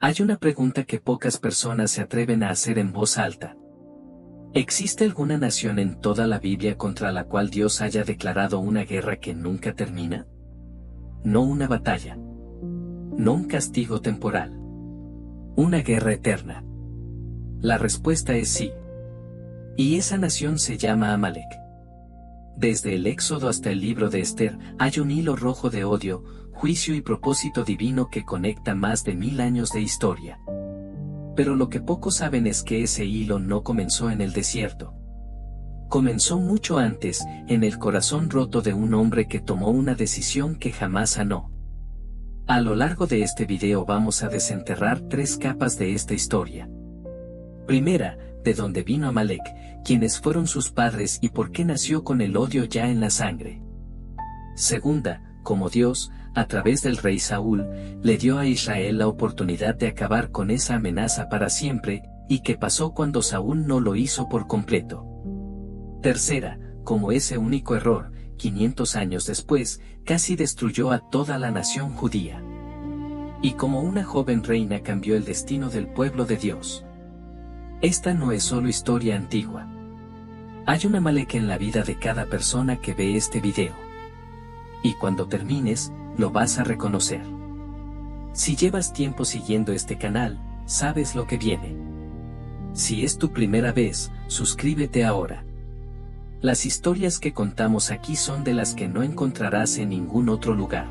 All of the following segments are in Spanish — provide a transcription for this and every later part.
Hay una pregunta que pocas personas se atreven a hacer en voz alta. ¿Existe alguna nación en toda la Biblia contra la cual Dios haya declarado una guerra que nunca termina? No una batalla. No un castigo temporal. Una guerra eterna. La respuesta es sí. Y esa nación se llama Amalek. Desde el Éxodo hasta el libro de Esther, hay un hilo rojo de odio, juicio y propósito divino que conecta más de 1000 años de historia. Pero lo que pocos saben es que ese hilo no comenzó en el desierto. Comenzó mucho antes, en el corazón roto de un hombre que tomó una decisión que jamás sanó. A lo largo de este video vamos a desenterrar 3 capas de esta historia. Primera, de dónde vino Amalek, quiénes fueron sus padres y por qué nació con el odio ya en la sangre. Segunda, cómo Dios, a través del rey Saúl, le dio a Israel la oportunidad de acabar con esa amenaza para siempre, y qué pasó cuando Saúl no lo hizo por completo. Tercera, cómo ese único error, 500 años después, casi destruyó a toda la nación judía. Y cómo una joven reina cambió el destino del pueblo de Dios. Esta no es solo historia antigua. Hay un Amalek en la vida de cada persona que ve este video. Y cuando termines, lo vas a reconocer. Si llevas tiempo siguiendo este canal, sabes lo que viene. Si es tu primera vez, suscríbete ahora. Las historias que contamos aquí son de las que no encontrarás en ningún otro lugar.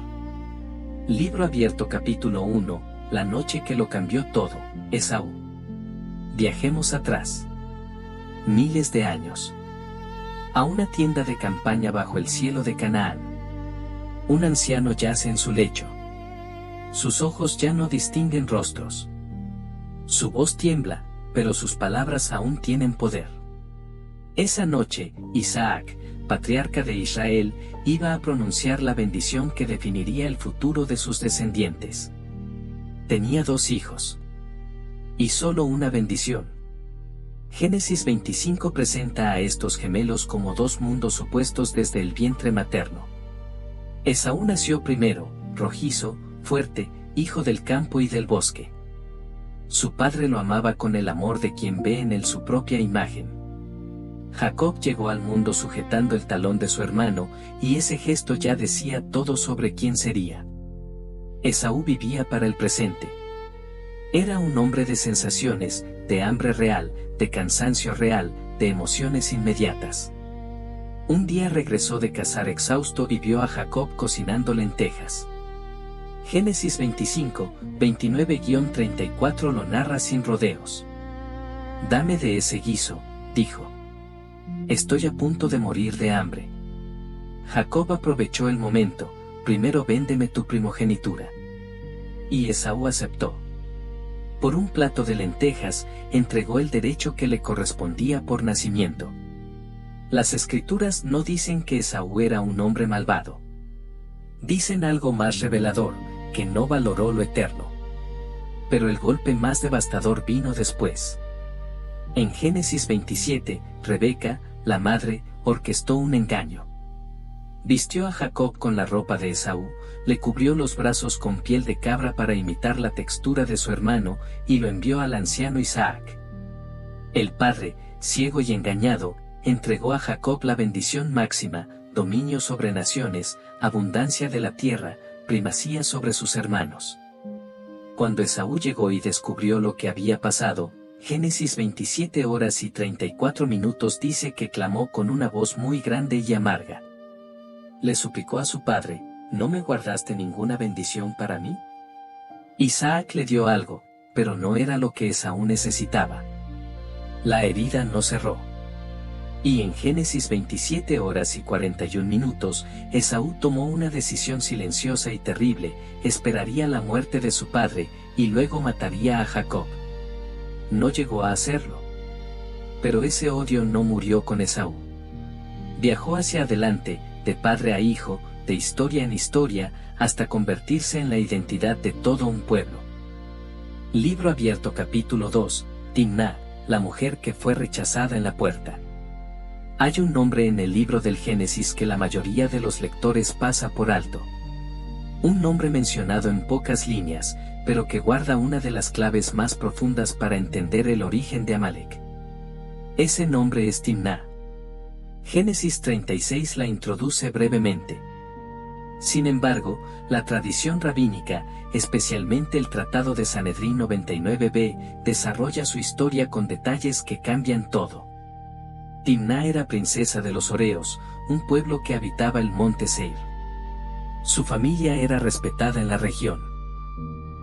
Libro abierto capítulo 1, la noche que lo cambió todo, Esaú. Viajemos atrás. Miles de años. A una tienda de campaña bajo el cielo de Canaán. Un anciano yace en su lecho. Sus ojos ya no distinguen rostros. Su voz tiembla, pero sus palabras aún tienen poder. Esa noche, Isaac, patriarca de Israel, iba a pronunciar la bendición que definiría el futuro de sus descendientes. Tenía 2 hijos. Y solo una bendición. Génesis 25 presenta a estos gemelos como 2 mundos opuestos desde el vientre materno. Esaú nació primero, rojizo, fuerte, hijo del campo y del bosque. Su padre lo amaba con el amor de quien ve en él su propia imagen. Jacob llegó al mundo sujetando el talón de su hermano, y ese gesto ya decía todo sobre quién sería. Esaú vivía para el presente. Era un hombre de sensaciones, de hambre real, de cansancio real, de emociones inmediatas. Un día regresó de cazar exhausto y vio a Jacob cocinando lentejas. Génesis 25, 29-34 lo narra sin rodeos. «Dame de ese guiso», dijo. «Estoy a punto de morir de hambre». Jacob aprovechó el momento, «Primero véndeme tu primogenitura». Y Esaú aceptó. Por un plato de lentejas, entregó el derecho que le correspondía por nacimiento. Las escrituras no dicen que Esaú era un hombre malvado. Dicen algo más revelador, que no valoró lo eterno. Pero el golpe más devastador vino después. En Génesis 27, Rebeca, la madre, orquestó un engaño. Vistió a Jacob con la ropa de Esaú, le cubrió los brazos con piel de cabra para imitar la textura de su hermano, y lo envió al anciano Isaac. El padre, ciego y engañado, entregó a Jacob la bendición máxima, dominio sobre naciones, abundancia de la tierra, primacía sobre sus hermanos. Cuando Esaú llegó y descubrió lo que había pasado, Génesis 27 horas y 34 minutos dice que clamó con una voz muy grande y amarga. Le suplicó a su padre, ¿no me guardaste ninguna bendición para mí? Isaac le dio algo, pero no era lo que Esaú necesitaba. La herida no cerró. Y en Génesis 27 horas y 41 minutos, Esaú tomó una decisión silenciosa y terrible, esperaría la muerte de su padre, y luego mataría a Jacob. No llegó a hacerlo. Pero ese odio no murió con Esaú. Viajó hacia adelante, de padre a hijo, de historia en historia, hasta convertirse en la identidad de todo un pueblo. Libro abierto capítulo 2, Timná, la mujer que fue rechazada en la puerta. Hay un nombre en el libro del Génesis que la mayoría de los lectores pasa por alto. Un nombre mencionado en pocas líneas, pero que guarda una de las claves más profundas para entender el origen de Amalek. Ese nombre es Timná. Génesis 36 la introduce brevemente. Sin embargo, la tradición rabínica, especialmente el Tratado de Sanedrín 99b, desarrolla su historia con detalles que cambian todo. Timná era princesa de los Horeos, un pueblo que habitaba el monte Seir. Su familia era respetada en la región.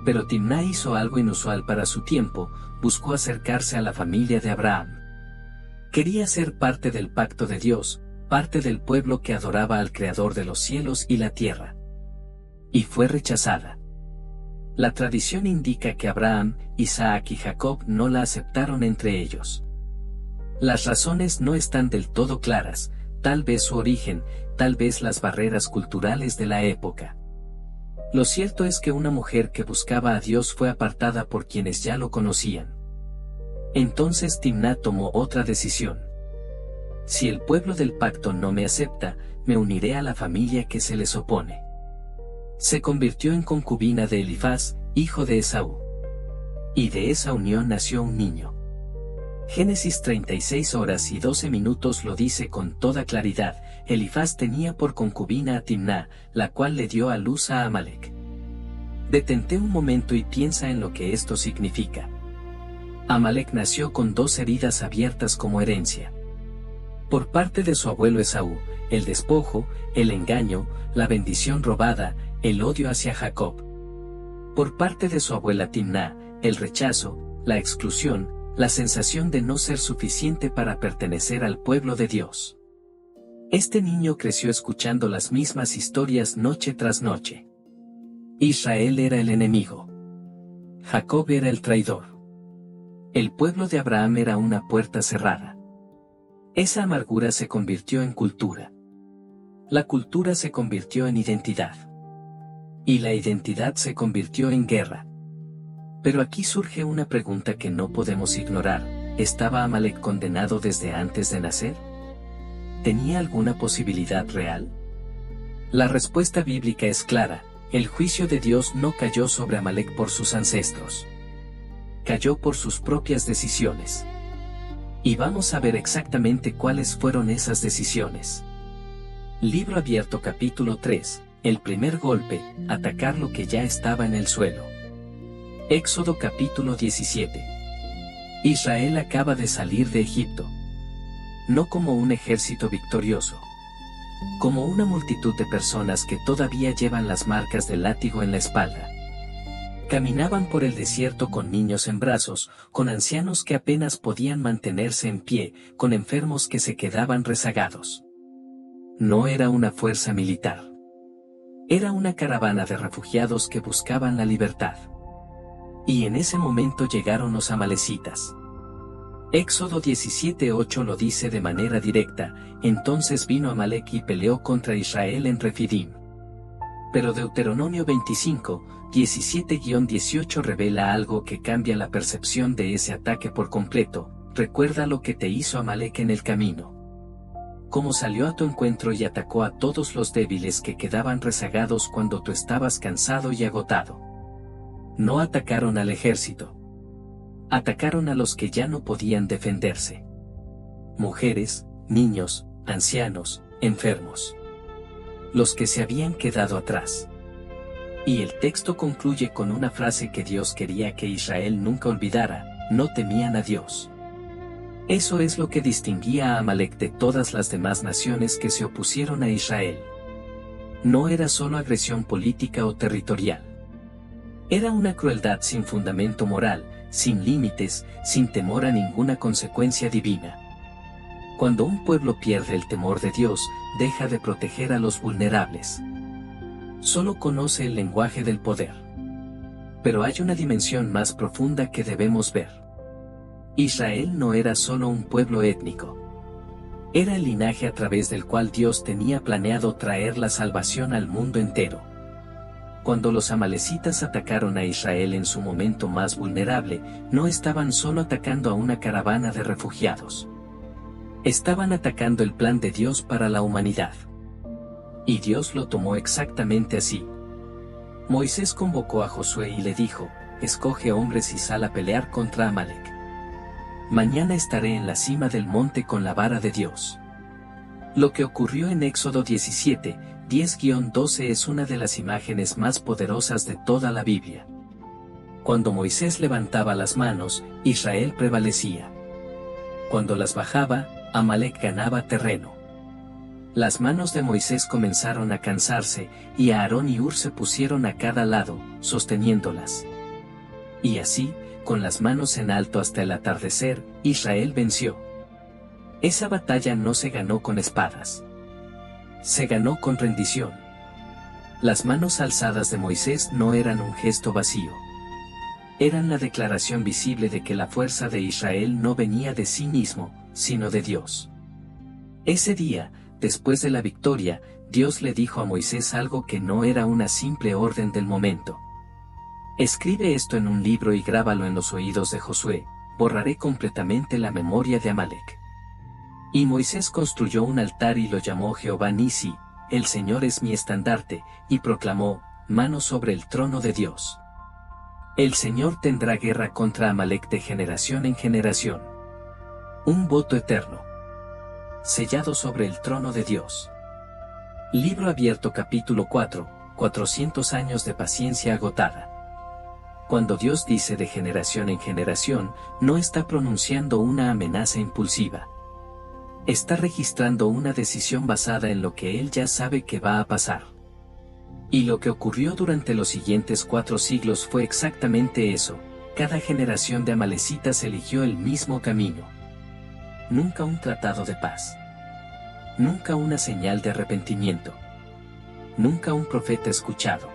Pero Timná hizo algo inusual para su tiempo, buscó acercarse a la familia de Abraham. Quería ser parte del pacto de Dios, parte del pueblo que adoraba al Creador de los cielos y la tierra. Y fue rechazada. La tradición indica que Abraham, Isaac y Jacob no la aceptaron entre ellos. Las razones no están del todo claras, tal vez su origen, tal vez las barreras culturales de la época. Lo cierto es que una mujer que buscaba a Dios fue apartada por quienes ya lo conocían. Entonces Timná tomó otra decisión. Si el pueblo del pacto no me acepta, me uniré a la familia que se les opone. Se convirtió en concubina de Elifaz, hijo de Esaú. Y de esa unión nació un niño. Génesis 36 horas y 12 minutos lo dice con toda claridad. Elifaz tenía por concubina a Timná, la cual le dio a luz a Amalek. Detente un momento y piensa en lo que esto significa. Amalek nació con dos heridas abiertas como herencia. Por parte de su abuelo Esaú, el despojo, el engaño, la bendición robada, el odio hacia Jacob. Por parte de su abuela Timná, el rechazo, la exclusión, la sensación de no ser suficiente para pertenecer al pueblo de Dios. Este niño creció escuchando las mismas historias noche tras noche. Israel era el enemigo. Jacob era el traidor. El pueblo de Abraham era una puerta cerrada. Esa amargura se convirtió en cultura. La cultura se convirtió en identidad. Y la identidad se convirtió en guerra. Pero aquí surge una pregunta que no podemos ignorar. ¿Estaba Amalek condenado desde antes de nacer? ¿Tenía alguna posibilidad real? La respuesta bíblica es clara. El juicio de Dios no cayó sobre Amalek por sus ancestros. Cayó por sus propias decisiones. Y vamos a ver exactamente cuáles fueron esas decisiones. Libro abierto capítulo 3. El primer golpe, atacar lo que ya estaba en el suelo. Éxodo capítulo 17. Israel acaba de salir de Egipto. No como un ejército victorioso. Como una multitud de personas que todavía llevan las marcas del látigo en la espalda. Caminaban por el desierto con niños en brazos, con ancianos que apenas podían mantenerse en pie, con enfermos que se quedaban rezagados. No era una fuerza militar. Era una caravana de refugiados que buscaban la libertad. Y en ese momento llegaron los amalecitas. Éxodo 17:8 lo dice de manera directa, entonces vino Amalek y peleó contra Israel en Refidim. Pero Deuteronomio 25:17-18 revela algo que cambia la percepción de ese ataque por completo. Recuerda lo que te hizo Amalek en el camino. Cómo salió a tu encuentro y atacó a todos los débiles que quedaban rezagados cuando tú estabas cansado y agotado. No atacaron al ejército. Atacaron a los que ya no podían defenderse. Mujeres, niños, ancianos, enfermos. Los que se habían quedado atrás. Y el texto concluye con una frase que Dios quería que Israel nunca olvidara: no temían a Dios. Eso es lo que distinguía a Amalek de todas las demás naciones que se opusieron a Israel. No era solo agresión política o territorial. Era una crueldad sin fundamento moral, sin límites, sin temor a ninguna consecuencia divina. Cuando un pueblo pierde el temor de Dios, deja de proteger a los vulnerables. Solo conoce el lenguaje del poder. Pero hay una dimensión más profunda que debemos ver. Israel no era solo un pueblo étnico. Era el linaje a través del cual Dios tenía planeado traer la salvación al mundo entero. Cuando los amalecitas atacaron a Israel en su momento más vulnerable, no estaban solo atacando a una caravana de refugiados. Estaban atacando el plan de Dios para la humanidad. Y Dios lo tomó exactamente así. Moisés convocó a Josué y le dijo, escoge hombres y sal a pelear contra Amalec. Mañana estaré en la cima del monte con la vara de Dios. Lo que ocurrió en Éxodo 17, 10-12 es una de las imágenes más poderosas de toda la Biblia. Cuando Moisés levantaba las manos, Israel prevalecía. Cuando las bajaba, Amalec ganaba terreno. Las manos de Moisés comenzaron a cansarse, y Aarón y Hur se pusieron a cada lado, sosteniéndolas. Y así, con las manos en alto hasta el atardecer, Israel venció. Esa batalla no se ganó con espadas. Se ganó con rendición. Las manos alzadas de Moisés no eran un gesto vacío. Eran la declaración visible de que la fuerza de Israel no venía de sí mismo, sino de Dios. Ese día, después de la victoria, Dios le dijo a Moisés algo que no era una simple orden del momento. Escribe esto en un libro y grábalo en los oídos de Josué, borraré completamente la memoria de Amalec. Y Moisés construyó un altar y lo llamó Jehová Nisi, el Señor es mi estandarte, y proclamó, mano sobre el trono de Dios. El Señor tendrá guerra contra Amalec de generación en generación. Un voto eterno. Sellado sobre el trono de Dios. Libro abierto capítulo 4, 400 años de paciencia agotada. Cuando Dios dice de generación en generación, no está pronunciando una amenaza impulsiva. Está registrando una decisión basada en lo que Él ya sabe que va a pasar. Y lo que ocurrió durante los siguientes 4 siglos fue exactamente eso, cada generación de amalecitas eligió el mismo camino. Nunca un tratado de paz. Nunca una señal de arrepentimiento. Nunca un profeta escuchado.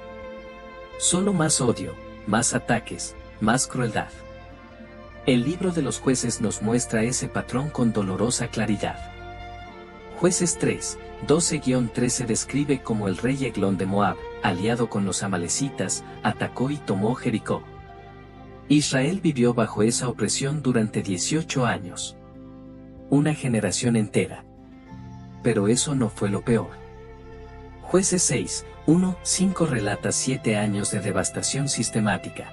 Solo más odio, más ataques, más crueldad. El libro de los jueces nos muestra ese patrón con dolorosa claridad. Jueces 3, 12-13 describe cómo el rey Eglón de Moab, aliado con los amalecitas, atacó y tomó Jericó. Israel vivió bajo esa opresión durante 18 años. Una generación entera. Pero eso no fue lo peor. Jueces 6, 1-5 relata 7 años de devastación sistemática.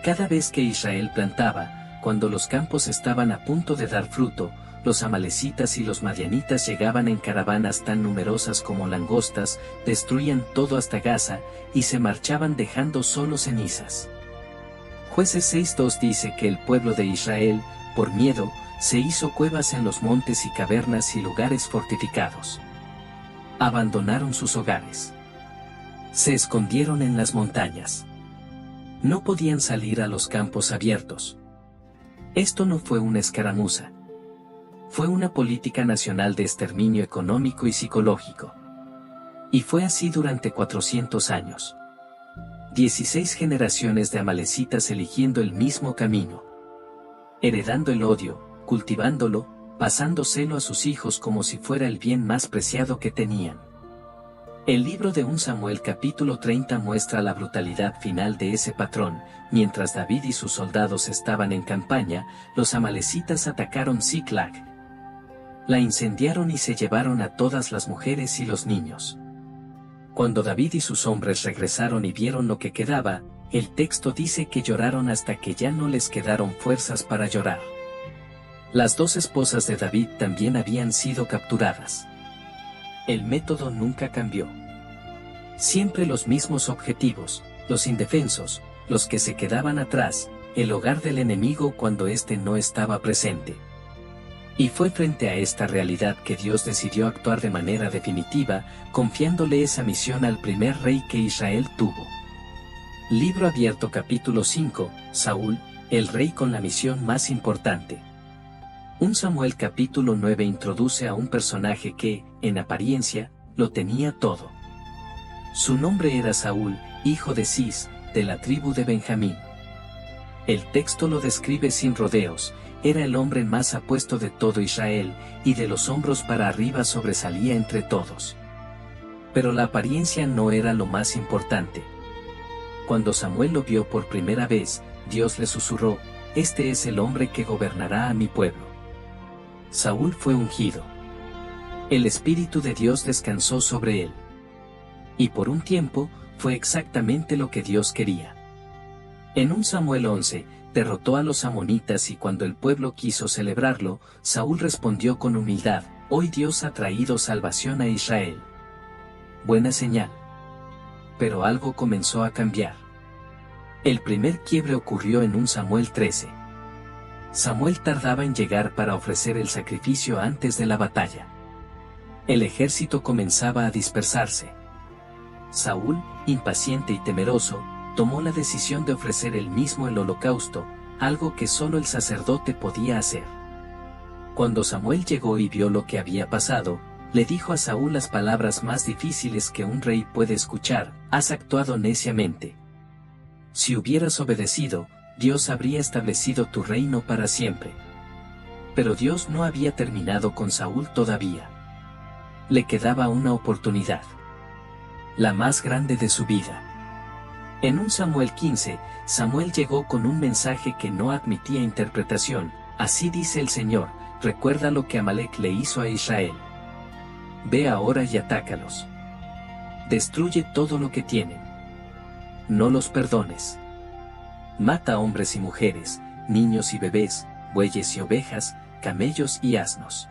Cada vez que Israel plantaba, cuando los campos estaban a punto de dar fruto, los amalecitas y los madianitas llegaban en caravanas tan numerosas como langostas, destruían todo hasta Gaza, y se marchaban dejando solo cenizas. Jueces 6:2 dice que el pueblo de Israel, por miedo, se hizo cuevas en los montes y cavernas y lugares fortificados. Abandonaron sus hogares. Se escondieron en las montañas. No podían salir a los campos abiertos. Esto no fue una escaramuza. Fue una política nacional de exterminio económico y psicológico. Y fue así durante 400 años. 16 generaciones de amalecitas eligiendo el mismo camino. Heredando el odio, cultivándolo, pasándoselo a sus hijos como si fuera el bien más preciado que tenían. El libro de 1 Samuel capítulo 30 muestra la brutalidad final de ese patrón. Mientras David y sus soldados estaban en campaña, los amalecitas atacaron Ziklag. La incendiaron y se llevaron a todas las mujeres y los niños. Cuando David y sus hombres regresaron y vieron lo que quedaba, el texto dice que lloraron hasta que ya no les quedaron fuerzas para llorar. Las 2 esposas de David también habían sido capturadas. El método nunca cambió. Siempre los mismos objetivos, los indefensos, los que se quedaban atrás, el hogar del enemigo cuando éste no estaba presente. Y fue frente a esta realidad que Dios decidió actuar de manera definitiva, confiándole esa misión al primer rey que Israel tuvo. Libro abierto capítulo 5, Saúl, el rey con la misión más importante. 1 Samuel capítulo 9 introduce a un personaje que, en apariencia, lo tenía todo. Su nombre era Saúl, hijo de Cis, de la tribu de Benjamín. El texto lo describe sin rodeos, era el hombre más apuesto de todo Israel, y de los hombros para arriba sobresalía entre todos. Pero la apariencia no era lo más importante. Cuando Samuel lo vio por primera vez, Dios le susurró, «Este es el hombre que gobernará a mi pueblo». Saúl fue ungido. El Espíritu de Dios descansó sobre él. Y por un tiempo, fue exactamente lo que Dios quería. En 1 Samuel 11, derrotó a los amonitas y cuando el pueblo quiso celebrarlo, Saúl respondió con humildad: hoy Dios ha traído salvación a Israel. Buena señal. Pero algo comenzó a cambiar. El primer quiebre ocurrió en 1 Samuel 13. Samuel tardaba en llegar para ofrecer el sacrificio antes de la batalla. El ejército comenzaba a dispersarse. Saúl, impaciente y temeroso, tomó la decisión de ofrecer él mismo el holocausto, algo que solo el sacerdote podía hacer. Cuando Samuel llegó y vio lo que había pasado, le dijo a Saúl las palabras más difíciles que un rey puede escuchar: has actuado neciamente. Si hubieras obedecido, Dios habría establecido tu reino para siempre. Pero Dios no había terminado con Saúl todavía. Le quedaba una oportunidad. La más grande de su vida. En 1 Samuel 15, Samuel llegó con un mensaje que no admitía interpretación: así dice el Señor, recuerda lo que Amalek le hizo a Israel. Ve ahora y atácalos. Destruye todo lo que tienen. No los perdones. Mata hombres y mujeres, niños y bebés, bueyes y ovejas, camellos y asnos.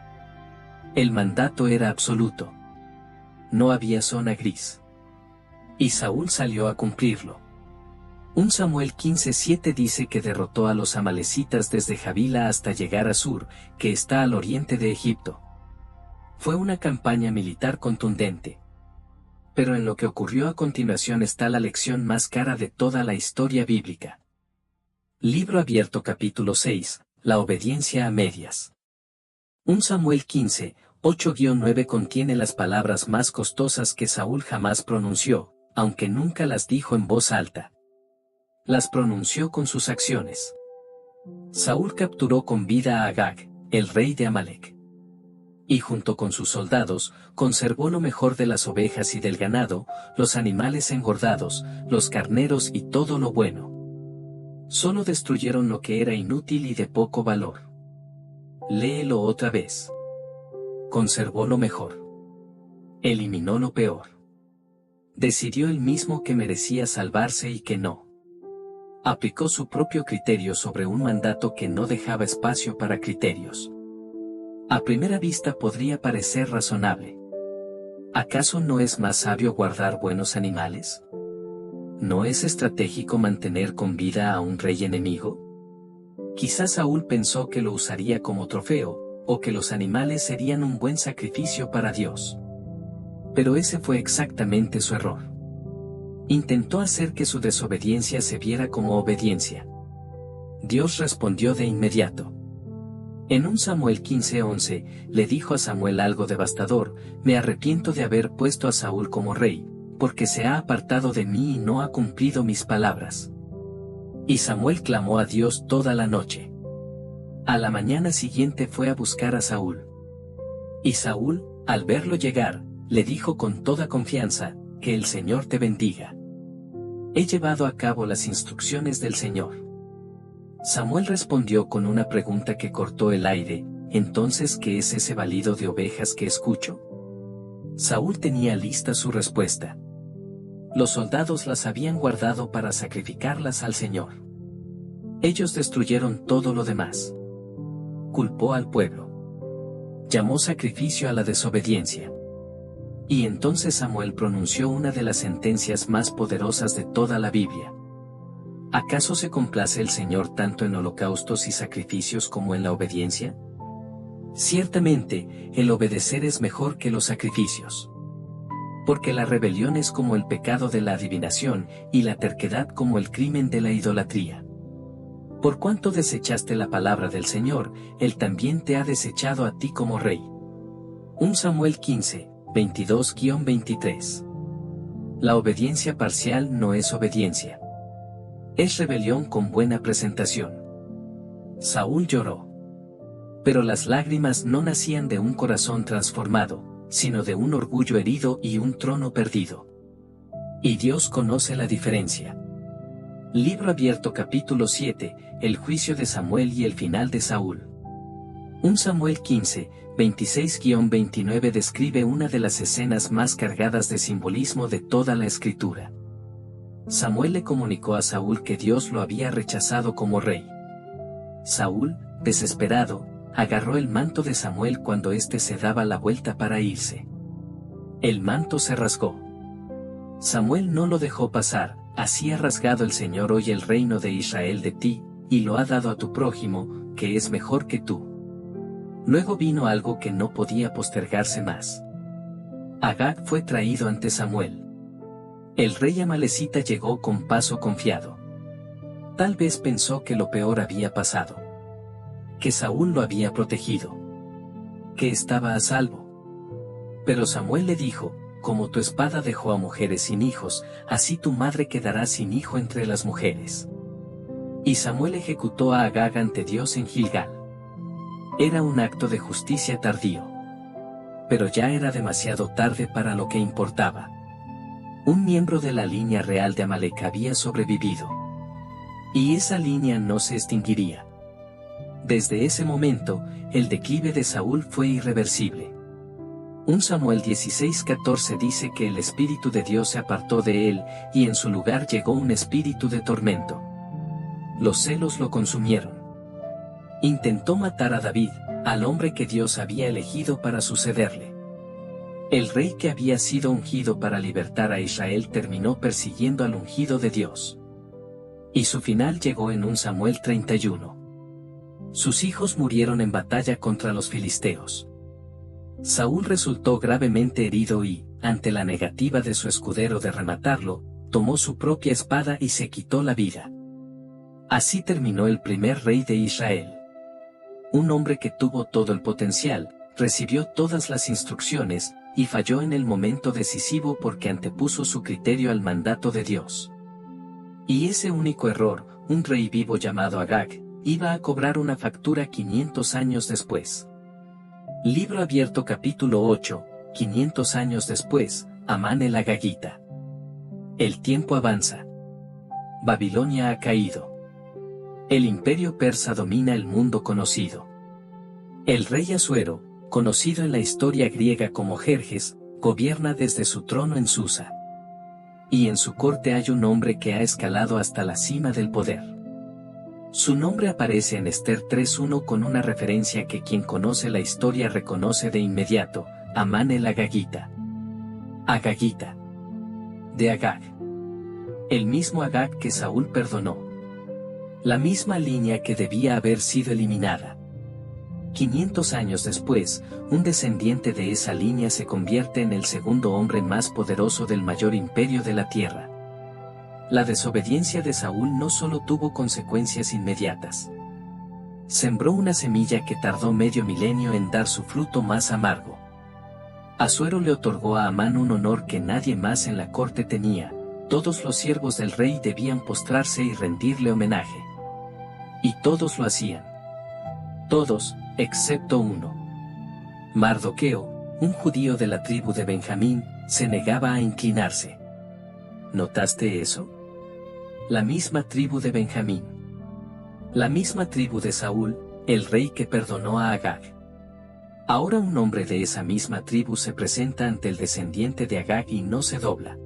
El mandato era absoluto. No había zona gris. Y Saúl salió a cumplirlo. 1 Samuel 15:7 dice que derrotó a los amalecitas desde Javila hasta llegar a Sur, que está al oriente de Egipto. Fue una campaña militar contundente. Pero en lo que ocurrió a continuación está la lección más cara de toda la historia bíblica. Libro abierto capítulo 6, la obediencia a medias. 1 Samuel 15, 8-9 contiene las palabras más costosas que Saúl jamás pronunció, aunque nunca las dijo en voz alta. Las pronunció con sus acciones. Saúl capturó con vida a Agag, el rey de Amalek. Y junto con sus soldados, conservó lo mejor de las ovejas y del ganado, los animales engordados, los carneros y todo lo bueno. Solo destruyeron lo que era inútil y de poco valor. Léelo otra vez. Conservó lo mejor. Eliminó lo peor. Decidió él mismo que merecía salvarse y que no. Aplicó su propio criterio sobre un mandato que no dejaba espacio para criterios. A primera vista podría parecer razonable. ¿Acaso no es más sabio guardar buenos animales? ¿No es estratégico mantener con vida a un rey enemigo? Quizás Saúl pensó que lo usaría como trofeo, o que los animales serían un buen sacrificio para Dios. Pero ese fue exactamente su error. Intentó hacer que su desobediencia se viera como obediencia. Dios respondió de inmediato. En 1 Samuel 15:11, le dijo a Samuel algo devastador: me arrepiento de haber puesto a Saúl como rey, porque se ha apartado de mí y no ha cumplido mis palabras. Y Samuel clamó a Dios toda la noche. A la mañana siguiente fue a buscar a Saúl. Y Saúl, al verlo llegar, le dijo con toda confianza: que el Señor te bendiga. He llevado a cabo las instrucciones del Señor. Samuel respondió con una pregunta que cortó el aire: ¿entonces qué es ese balido de ovejas que escucho? Saúl tenía lista su respuesta. Los soldados las habían guardado para sacrificarlas al Señor. Ellos destruyeron todo lo demás. Culpó al pueblo. Llamó sacrificio a la desobediencia. Y entonces Samuel pronunció una de las sentencias más poderosas de toda la Biblia. ¿Acaso se complace el Señor tanto en holocaustos y sacrificios como en la obediencia? Ciertamente, el obedecer es mejor que los sacrificios. Porque la rebelión es como el pecado de la adivinación, y la terquedad como el crimen de la idolatría. Por cuanto desechaste la palabra del Señor, Él también te ha desechado a ti como rey. 1 Samuel 15, 22-23. La obediencia parcial no es obediencia. Es rebelión con buena presentación. Saúl lloró. Pero las lágrimas no nacían de un corazón transformado, sino de un orgullo herido y un trono perdido. Y Dios conoce la diferencia. Libro abierto capítulo 7, el juicio de Samuel y el final de Saúl. 1 Samuel 15, 26-29 describe una de las escenas más cargadas de simbolismo de toda la escritura. Samuel le comunicó a Saúl que Dios lo había rechazado como rey. Saúl, desesperado, agarró el manto de Samuel cuando éste se daba la vuelta para irse. El manto se rasgó. Samuel no lo dejó pasar. Así ha rasgado el Señor hoy el reino de Israel de ti, y lo ha dado a tu prójimo, que es mejor que tú. Luego vino algo que no podía postergarse más. Agag fue traído ante Samuel. El rey amalecita llegó con paso confiado. Tal vez pensó que lo peor había pasado. Que Saúl lo había protegido. Que estaba a salvo. Pero Samuel le dijo: como tu espada dejó a mujeres sin hijos, así tu madre quedará sin hijo entre las mujeres. Y Samuel ejecutó a Agag ante Dios en Gilgal. Era un acto de justicia tardío. Pero ya era demasiado tarde para lo que importaba. Un miembro de la línea real de Amalek había sobrevivido. Y esa línea no se extinguiría. Desde ese momento, el declive de Saúl fue irreversible. 1 Samuel 16:14 dice que el Espíritu de Dios se apartó de él, y en su lugar llegó un espíritu de tormento. Los celos lo consumieron. Intentó matar a David, al hombre que Dios había elegido para sucederle. El rey que había sido ungido para libertar a Israel terminó persiguiendo al ungido de Dios. Y su final llegó en 1 Samuel 31. Sus hijos murieron en batalla contra los filisteos. Saúl resultó gravemente herido y, ante la negativa de su escudero de rematarlo, tomó su propia espada y se quitó la vida. Así terminó el primer rey de Israel. Un hombre que tuvo todo el potencial, recibió todas las instrucciones, y falló en el momento decisivo porque antepuso su criterio al mandato de Dios. Y ese único error, un rey vivo llamado Agag, iba a cobrar una factura 500 años después. Libro abierto capítulo 8, 500 años después, Amán el Agagita. El tiempo avanza. Babilonia ha caído. El imperio persa domina el mundo conocido. El rey Asuero, conocido en la historia griega como Jerjes, gobierna desde su trono en Susa. Y en su corte hay un hombre que ha escalado hasta la cima del poder. Su nombre aparece en Esther 3:1 con una referencia que quien conoce la historia reconoce de inmediato: Amán el Agagita. Agagita. De Agag. El mismo Agag que Saúl perdonó. La misma línea que debía haber sido eliminada. 500 años después, un descendiente de esa línea se convierte en el segundo hombre más poderoso del mayor imperio de la tierra. La desobediencia de Saúl no solo tuvo consecuencias inmediatas. Sembró una semilla que tardó medio milenio en dar su fruto más amargo. Asuero le otorgó a Amán un honor que nadie más en la corte tenía: todos los siervos del rey debían postrarse y rendirle homenaje. Y todos lo hacían. Todos, excepto uno. Mardoqueo, un judío de la tribu de Benjamín, se negaba a inclinarse. ¿Notaste eso? La misma tribu de Benjamín. La misma tribu de Saúl, el rey que perdonó a Agag. Ahora un hombre de esa misma tribu se presenta ante el descendiente de Agag y no se dobla.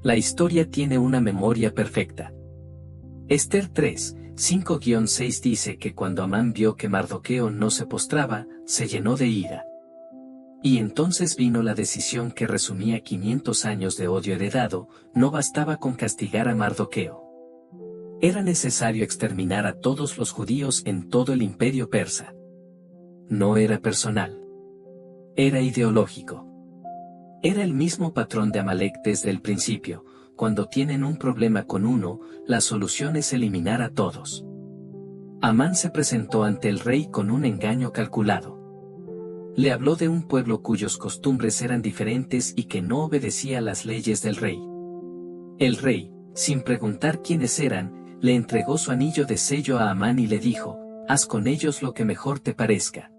La historia tiene una memoria perfecta. Esther 3, 5-6 dice que cuando Amán vio que Mardoqueo no se postraba, se llenó de ira. Y entonces vino la decisión que resumía 500 años de odio heredado: no bastaba con castigar a Mardoqueo. Era necesario exterminar a todos los judíos en todo el imperio persa. No era personal. Era ideológico. Era el mismo patrón de Amalek desde el principio: cuando tienen un problema con uno, la solución es eliminar a todos. Amán se presentó ante el rey con un engaño calculado. Le habló de un pueblo cuyas costumbres eran diferentes y que no obedecía las leyes del rey. El rey, sin preguntar quiénes eran, le entregó su anillo de sello a Amán y le dijo: haz con ellos lo que mejor te parezca.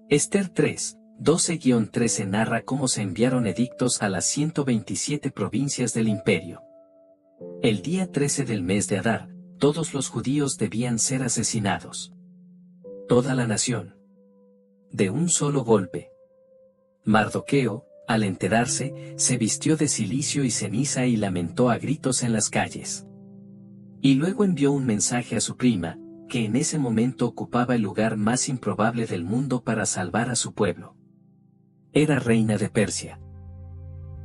Esther 3, 12-13 narra cómo se enviaron edictos a las 127 provincias del imperio. El día 13 del mes de Adar, todos los judíos debían ser asesinados. Toda la nación. De un solo golpe. Mardoqueo, Al enterarse, se vistió de cilicio y ceniza y lamentó a gritos en las calles. Y luego envió un mensaje a su prima, que en ese momento ocupaba el lugar más improbable del mundo para salvar a su pueblo. Era reina de Persia.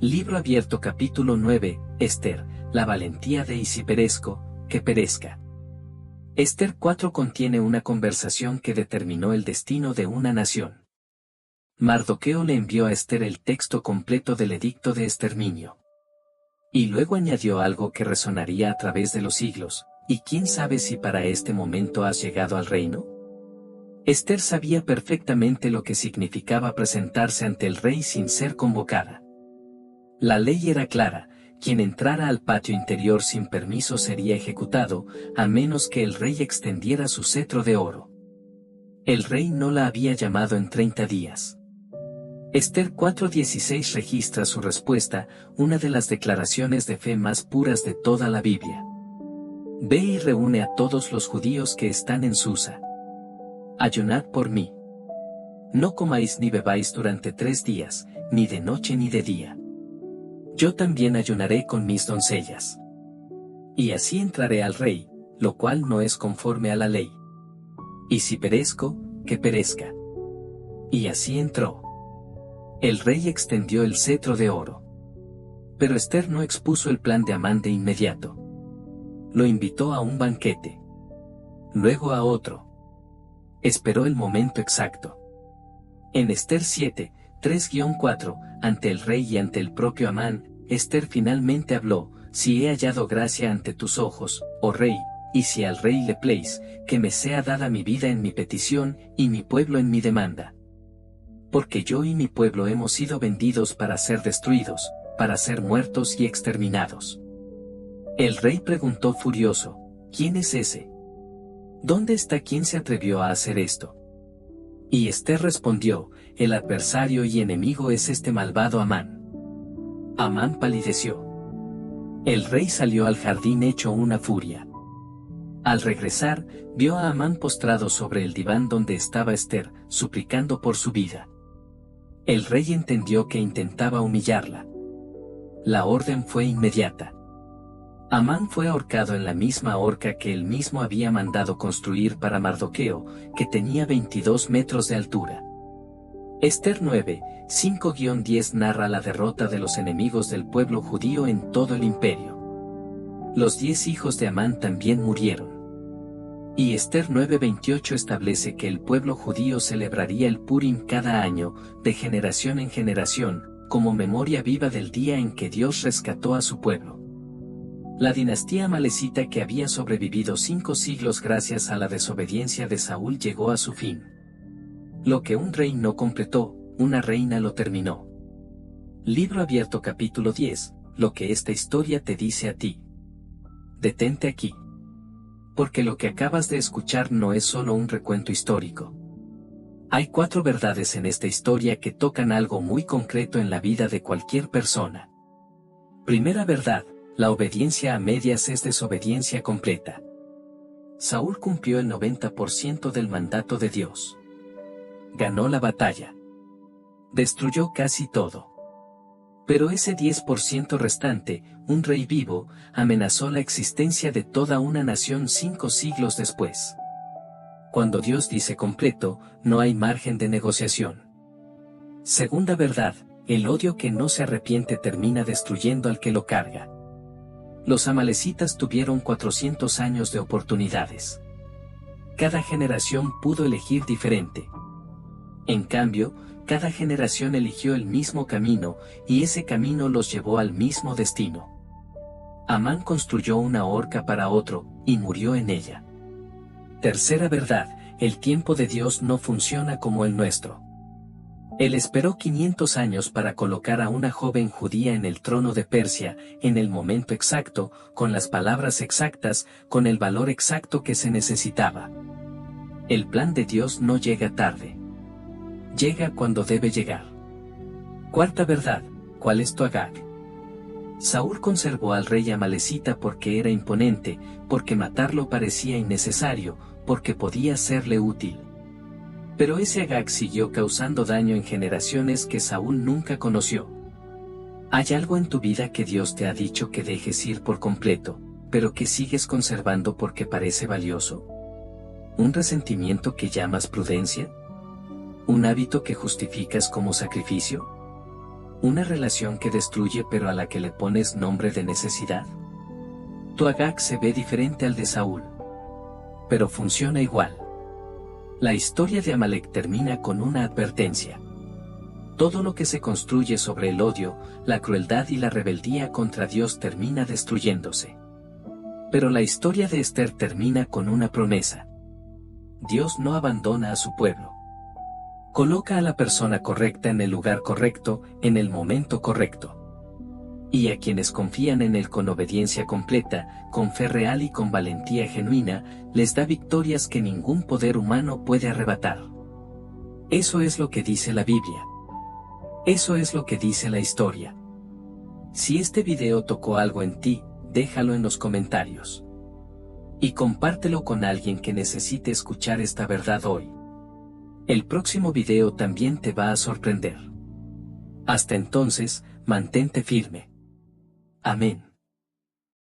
Libro abierto capítulo 9, Ester, la valentía de Isiperesco, que perezca. Ester 4 contiene una conversación que determinó el destino de una nación. Mardoqueo le envió a Ester el texto completo del edicto de exterminio. Y luego añadió algo que resonaría a través de los siglos, y quién sabe si para este momento has llegado al reino. Ester sabía perfectamente lo que significaba presentarse ante el rey sin ser convocada. La ley era clara: quien entrara al patio interior sin permiso sería ejecutado, a menos que el rey extendiera su cetro de oro. El rey no la había llamado en 30 días. Ester 4:16 registra su respuesta, una de las declaraciones de fe más puras de toda la Biblia. Ve y reúne a todos los judíos que están en Susa. Ayunad por mí. No comáis ni bebáis durante 3 días, ni de noche ni de día. Yo también ayunaré con mis doncellas. Y así entraré al rey, lo cual no es conforme a la ley. Y si perezco, que perezca. Y así entró. El rey extendió el cetro de oro. Pero Ester no expuso el plan de Amán de inmediato. Lo invitó a un banquete. Luego a otro. Esperó el momento exacto. En Ester 7, 3-4, ante el rey y ante el propio Amán, Ester finalmente habló: si he hallado gracia ante tus ojos, oh rey, y si al rey le place, que me sea dada mi vida en mi petición, y mi pueblo en mi demanda. Porque yo y mi pueblo hemos sido vendidos para ser destruidos, para ser muertos y exterminados. El rey preguntó furioso: ¿quién es ese? ¿Dónde está quien se atrevió a hacer esto? Y Ester respondió: el adversario y enemigo es este malvado Amán. Amán palideció. El rey salió al jardín hecho una furia. Al regresar, vio a Amán postrado sobre el diván donde estaba Ester, suplicando por su vida. El rey entendió que intentaba humillarla. La orden fue inmediata. Amán fue ahorcado en la misma horca que él mismo había mandado construir para Mardoqueo, que tenía 22 metros de altura. Ester 9, 5-10 narra la derrota de los enemigos del pueblo judío en todo el imperio. Los 10 hijos de Amán también murieron. Y Ester 9:28 establece que el pueblo judío celebraría el Purim cada año, de generación en generación, como memoria viva del día en que Dios rescató a su pueblo. La dinastía amalecita, que había sobrevivido 5 siglos gracias a la desobediencia de Saúl, llegó a su fin. Lo que un rey no completó, una reina lo terminó. Libro abierto capítulo 10, lo que esta historia te dice a ti. Detente aquí. Porque lo que acabas de escuchar no es solo un recuento histórico. Hay 4 verdades en esta historia que tocan algo muy concreto en la vida de cualquier persona. Primera verdad: la obediencia a medias es desobediencia completa. Saúl cumplió el 90% del mandato de Dios. Ganó la batalla. Destruyó casi todo. Pero ese 10% restante, un rey vivo, amenazó la existencia de toda una nación 5 siglos después. Cuando Dios dice completo, no hay margen de negociación. Segunda verdad: el odio que no se arrepiente termina destruyendo al que lo carga. Los amalecitas tuvieron 400 años de oportunidades. Cada generación pudo elegir diferente. En cambio, cada generación eligió el mismo camino, y ese camino los llevó al mismo destino. Amán construyó una horca para otro, y murió en ella. Tercera verdad: el tiempo de Dios no funciona como el nuestro. Él esperó 500 años para colocar a una joven judía en el trono de Persia, en el momento exacto, con las palabras exactas, con el valor exacto que se necesitaba. El plan de Dios no llega tarde. Llega cuando debe llegar. Cuarta verdad: ¿cuál es tu Agag? Saúl conservó al rey amalecita porque era imponente, porque matarlo parecía innecesario, porque podía serle útil. Pero ese Agag siguió causando daño en generaciones que Saúl nunca conoció. ¿Hay algo en tu vida que Dios te ha dicho que dejes ir por completo, pero que sigues conservando porque parece valioso? ¿Un resentimiento que llamas prudencia? ¿Un hábito que justificas como sacrificio? ¿Una relación que destruye pero a la que le pones nombre de necesidad? Tu Agag se ve diferente al de Saúl, pero funciona igual. La historia de Amalek termina con una advertencia. Todo lo que se construye sobre el odio, la crueldad y la rebeldía contra Dios termina destruyéndose. Pero la historia de Esther termina con una promesa. Dios no abandona a su pueblo. Coloca a la persona correcta en el lugar correcto, en el momento correcto. Y a quienes confían en Él con obediencia completa, con fe real y con valentía genuina, les da victorias que ningún poder humano puede arrebatar. Eso es lo que dice la Biblia. Eso es lo que dice la historia. Si este video tocó algo en ti, déjalo en los comentarios. Y compártelo con alguien que necesite escuchar esta verdad hoy. El próximo video también te va a sorprender. Hasta entonces, mantente firme. Amén.